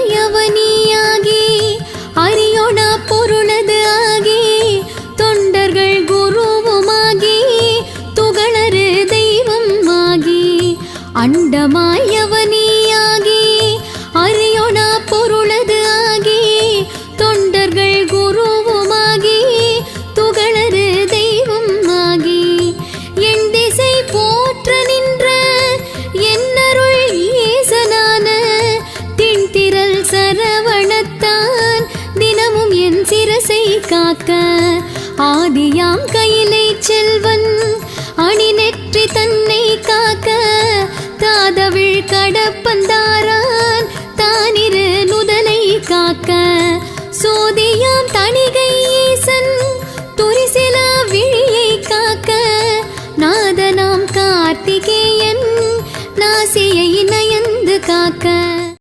அண்டமாயவனியாகி அரியோட பொருளது ஆகி தொண்டர்கள் குருவுமாகி துகளறு தெய்வம் ஆகி அண்டமாயவனியாகி அரியோட பொருளது ஆகி தொண்டர்கள் குருவுமாகி துகளறு தெய்வம் ஆகி என் திசை போற்ற நின்ற என்னருள் ஈசனான திண்திரள் சரவணத்தான் தினமும் என் சிரசை காக்க ஆதியாம் கையிலை செல்வன் அணிநெற்றி தன்னை காக்க தாதவிழ் கடப்பந்தாரான் தானிரு நுதலை காக்க சோதியாம் தணிகை ஈசன் துரிசில விழியை காக்க நாதனாம் கார்த்திகேயன் நாசியை நயந்து காக்க